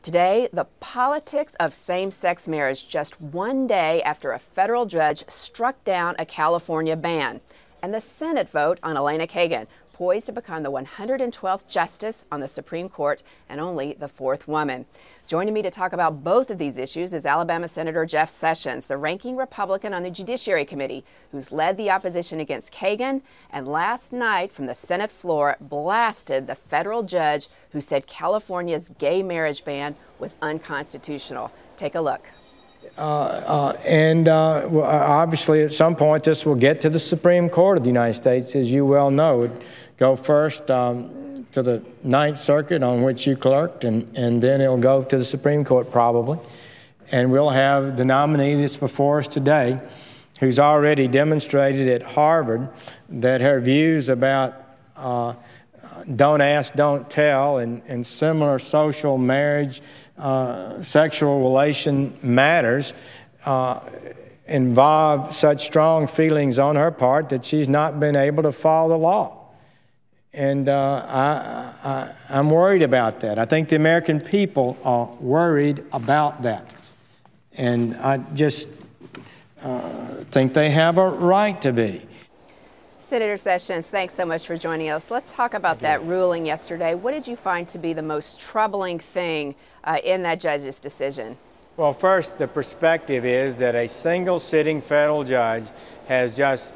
Today, the politics of same-sex marriage just one day after a federal judge struck down a California ban. And the Senate vote on Elena Kagan, poised to become the 112th justice on the Supreme Court and only the 4th woman. Joining me to talk about both of these issues is Alabama Senator Jeff Sessions, the ranking Republican on the Judiciary Committee, who's led the opposition against Kagan, and last night from the Senate floor blasted the federal judge who said California's gay marriage ban was unconstitutional. Take a look. Obviously, at some point, this will get to the Supreme Court of the United States, as you well know. It go first to the Ninth Circuit, on which you clerked, and then it'll go to the Supreme Court probably. And we'll have the nominee that's before us today, who's already demonstrated at Harvard that her views about don't ask, don't tell, and similar social marriage, sexual relation matters involve such strong feelings on her part that she's not been able to follow the law. And I'm worried about that. I think the American people are worried about that. And I just think they have a right to be. Senator Sessions, thanks so much for joining us. Let's talk about that ruling yesterday. What did you find to be the most troubling thing in that judge's decision? Well, first, the perspective is that a single sitting federal judge has just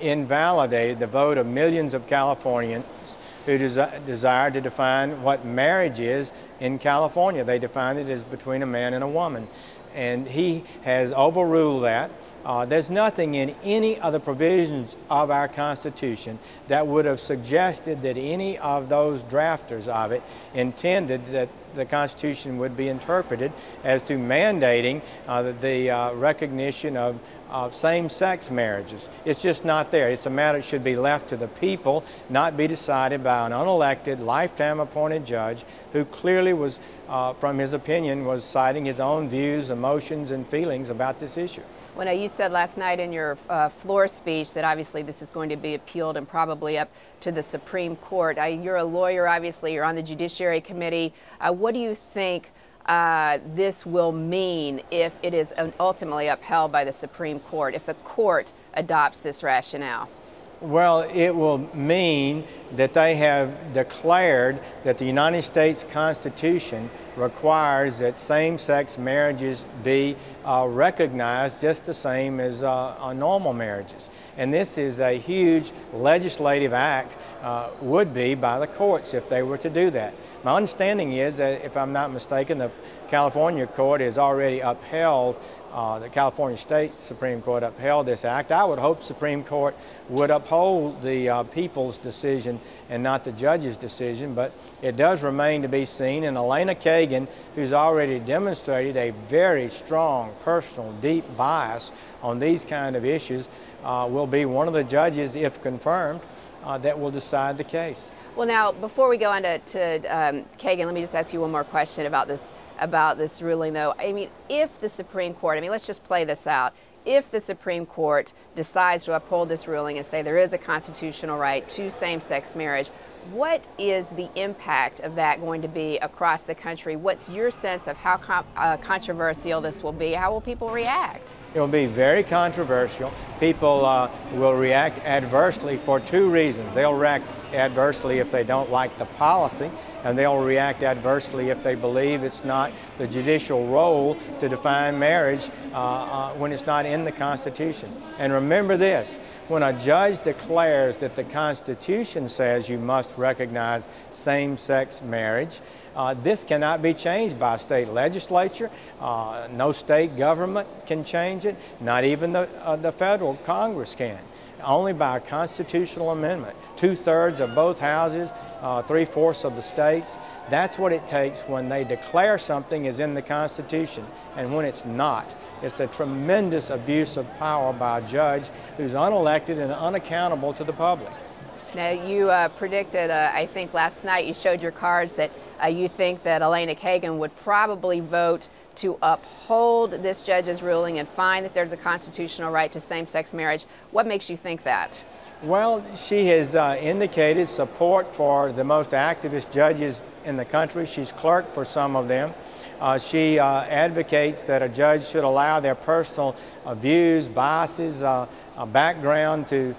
invalidated the vote of millions of Californians who desire to define what marriage is in California. They define it as between a man and a woman. And he has overruled that. There's nothing in any of the provisions of our Constitution that would have suggested that any of those drafters of it intended that the Constitution would be interpreted as to mandating the recognition of same-sex marriages. It's just not there. It's a matter that should be left to the people, not be decided by an unelected, lifetime-appointed judge who clearly was, from his opinion, was citing his own views, emotions, and feelings about this issue. Well, now, you said last night in your floor speech that obviously this is going to be appealed and probably up to the Supreme Court. You're a lawyer, obviously. You're on the Judiciary Committee. What do you think this will mean if it is ultimately upheld by the Supreme Court, if the court adopts this rationale? Well, it will mean that they have declared that the United States Constitution requires that same-sex marriages be recognized just the same as normal marriages. And this is a huge legislative act, would be by the courts if they were to do that. My understanding is that, if I'm not mistaken, the California court has already upheld, the California State Supreme Court upheld this act. I would hope Supreme Court would uphold the people's decision and not the judge's decision, but it does remain to be seen. And Elena Kagan, who's already demonstrated a very strong, personal, deep bias on these kind of issues, will be one of the judges, if confirmed, that will decide the case. Well, now, before we go on to Kagan, let me just ask you one more question about this ruling, though. I mean, if the Supreme Court, let's just play this out. If the Supreme Court decides to uphold this ruling and say there is a constitutional right to same-sex marriage, what is the impact of that going to be across the country? What's your sense of how controversial this will be? How will people react? It will be very controversial. People will react adversely for two reasons. They'll react adversely if they don't like the policy, and they'll react adversely if they believe it's not the judicial role to define marriage when it's not in the Constitution. And remember this, when a judge declares that the Constitution says you must recognize same-sex marriage, this cannot be changed by a state legislature. No state government can change it, not even the federal Congress can. Only by a constitutional amendment. 2/3 of both houses, 3/4 of the states. That's what it takes when they declare something is in the Constitution, and when it's not. It's a tremendous abuse of power by a judge who's unelected and unaccountable to the public. Now, you predicted, I think last night, you showed your cards that you think that Elena Kagan would probably vote to uphold this judge's ruling and find that there's a constitutional right to same-sex marriage. What makes you think that? Well, she has indicated support for the most activist judges in the country. She's clerked for some of them. She advocates that a judge should allow their personal views, biases, background to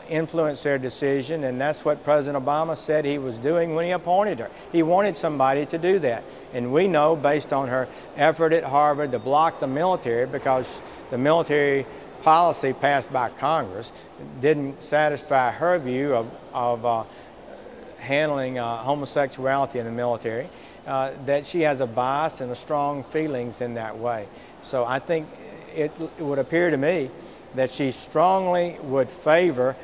influence their decision, and that's what President Obama said he was doing when he appointed her. He wanted somebody to do that, and we know based on her effort at Harvard to block the military, because the military policy passed by Congress didn't satisfy her view of handling homosexuality in the military, that she has a bias and a strong feelings in that way. So I think it would appear to me that she strongly would favor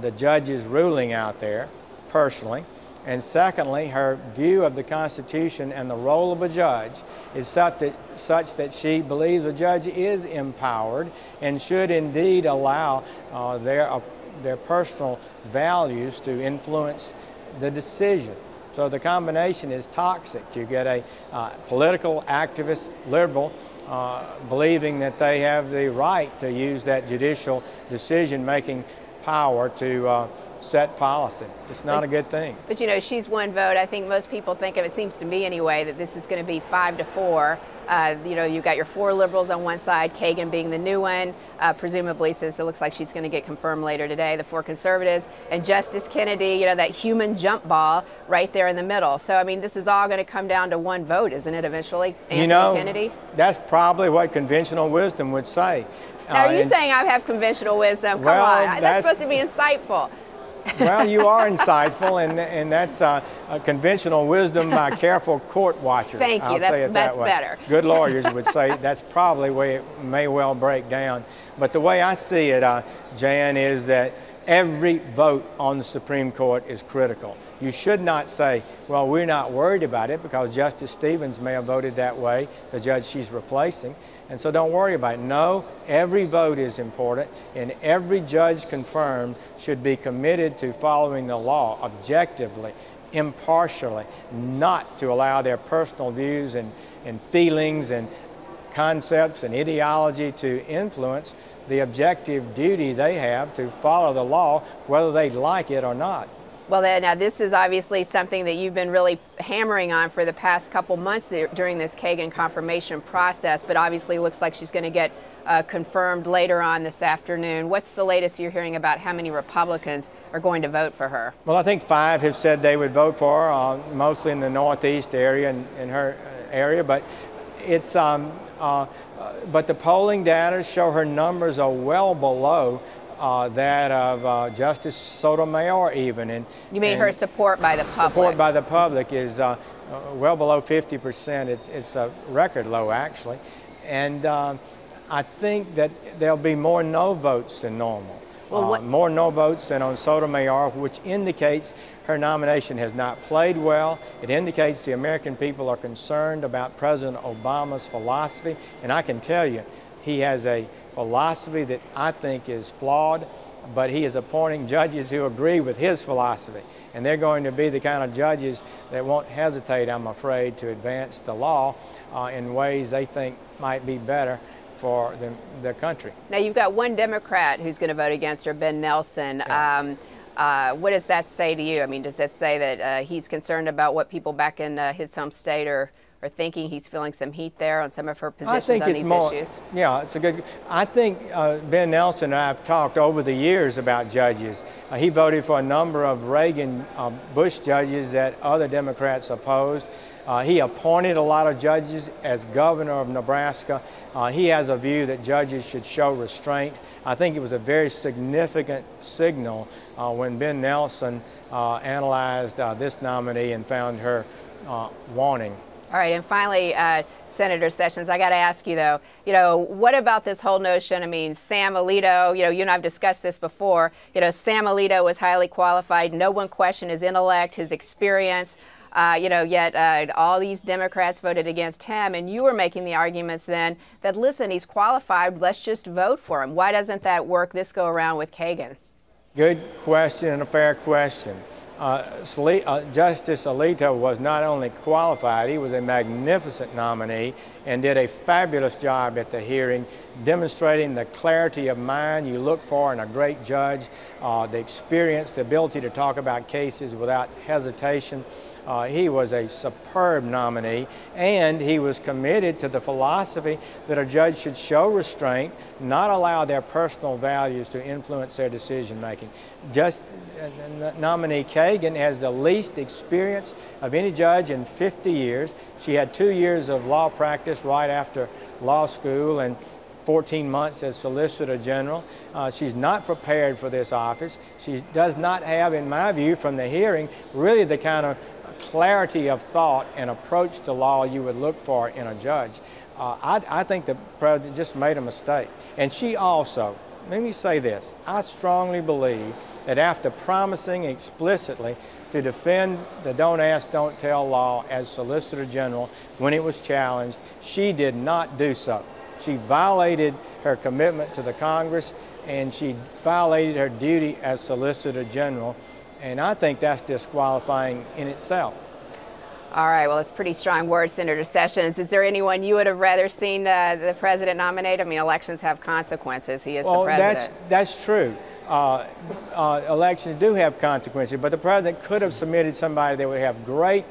the judge's ruling out there, personally. And secondly, her view of the Constitution and the role of a judge is such that she believes a judge is empowered and should indeed allow their personal values to influence the decision. So the combination is toxic. You get a political activist liberal believing that they have the right to use that judicial decision-making power to set policy. It's not a good thing. But you know, she's one vote. I think most people think of it, seems to me anyway, that this is going to be 5-4. You know, you've got your 4 liberals on one side, Kagan being the new one, presumably, since it looks like she's going to get confirmed later today, the 4 conservatives, and Justice Kennedy, you know, that human jump ball right there in the middle. So, I mean, this is all going to come down to one vote, isn't it, eventually, Anthony Kennedy? That's probably what conventional wisdom would say. Now, are you saying I have conventional wisdom? Come on, that's supposed to be insightful. Well, you are insightful, and that's a conventional wisdom by careful court watchers. Thank you. That's better. Good lawyers would say that's probably the way it may well break down. But the way I see it, Jan, is that every vote on the Supreme Court is critical. You should not say, well, we're not worried about it because Justice Stevens may have voted that way, the judge she's replacing, and so don't worry about it. No, every vote is important, and every judge confirmed should be committed to following the law objectively, impartially, not to allow their personal views and feelings and concepts and ideology to influence the objective duty they have to follow the law, whether they like it or not. Well, now this is obviously something that you've been really hammering on for the past couple months during this Kagan confirmation process, but obviously looks like she's going to get confirmed later on this afternoon. What's the latest you're hearing about how many Republicans are going to vote for her? Well, I think 5 have said they would vote for her, mostly in the Northeast area, in her area, but it's but the polling data show her numbers are well below that of Justice Sotomayor even. And you mean her support by the public? Support by the public is well below 50%. It's a record low, actually. And I think that there'll be more no votes than normal. Well, more no votes than on Sotomayor, which indicates her nomination has not played well. It indicates the American people are concerned about President Obama's philosophy. And I can tell you, he has a philosophy that I think is flawed, but he is appointing judges who agree with his philosophy. And they're going to be the kind of judges that won't hesitate, I'm afraid, to advance the law in ways they think might be better for the country. Now, you've got one Democrat who's going to vote against her, Ben Nelson. Yeah. What does that say to you? I mean, does that say that he's concerned about what people back in his home state are thinking? He's feeling some heat there on some of her positions on these issues? Yeah, it's a good. I think Ben Nelson and I have talked over the years about judges. He voted for a number of Reagan Bush judges that other Democrats opposed. He appointed a lot of judges as governor of Nebraska. He has a view that judges should show restraint. I think it was a very significant signal when Ben Nelson analyzed this nominee and found her wanting. All right, and finally, Senator Sessions, I got to ask you, though, what about this whole notion? I mean, Sam Alito, you and I have discussed this before. Sam Alito was highly qualified. No one questioned his intellect, his experience. Yet all these Democrats voted against him, and you were making the arguments then that, listen, he's qualified, let's just vote for him. Why doesn't that work this go around with Kagan? Good question and a fair question. Justice Alito was not only qualified, he was a magnificent nominee and did a fabulous job at the hearing, demonstrating the clarity of mind you look for in a great judge, the experience, the ability to talk about cases without hesitation. He was a superb nominee, and he was committed to the philosophy that a judge should show restraint, not allow their personal values to influence their decision making. Nominee Kagan has the least experience of any judge in 50 years. She had 2 years of law practice right after law school and 14 months as Solicitor General. She's not prepared for this office. She does not have, in my view, from the hearing, really the kind of clarity of thought and approach to law you would look for in a judge. I think the President just made a mistake. And she also, let me say this, I strongly believe that after promising explicitly to defend the Don't Ask, Don't Tell law as Solicitor General when it was challenged, she did not do so. She violated her commitment to the Congress, and she violated her duty as Solicitor General, and I think that's disqualifying in itself. All right, well, it's pretty strong words, Senator Sessions. Is there anyone you would have rather seen the President nominate? I mean, elections have consequences. He is the President. That's true. Elections do have consequences, but the President could have submitted somebody that would have great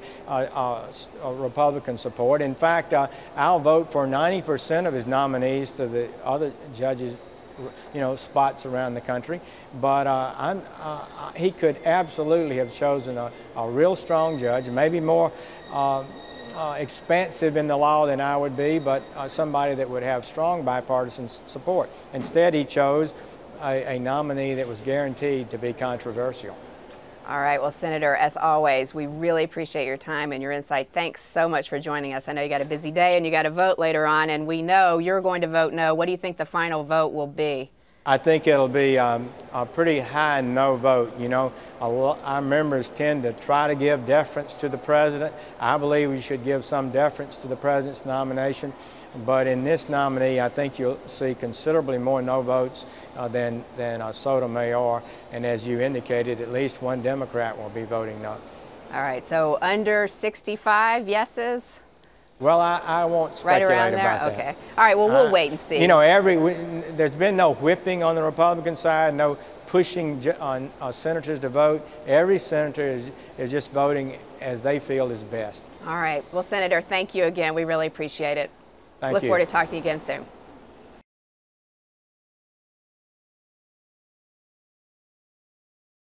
Republican support. In fact, I'll vote for 90% of his nominees to the other judges, spots around the country. But he could absolutely have chosen a real strong judge, maybe more expansive in the law than I would be, but somebody that would have strong bipartisan support. Instead, he chose a nominee that was guaranteed to be controversial. All right. Well, Senator, as always, we really appreciate your time and your insight. Thanks so much for joining us. I know you got a busy day and you got to vote later on, and we know you're going to vote no. What do you think the final vote will be? I think it'll be a pretty high no vote. Our members tend to try to give deference to the President. I believe we should give some deference to the President's nomination. But in this nominee, I think you'll see considerably more no votes than Sotomayor. And as you indicated, at least one Democrat will be voting no. All right, so under 65 yeses? Well, I won't speculate right around there? about that. Okay. All right, well, we'll wait and see. There's been no whipping on the Republican side, no pushing on senators to vote. Every senator is just voting as they feel is best. All right. Well, Senator, thank you again. We really appreciate it. Thank you. Look forward to talking to you again soon.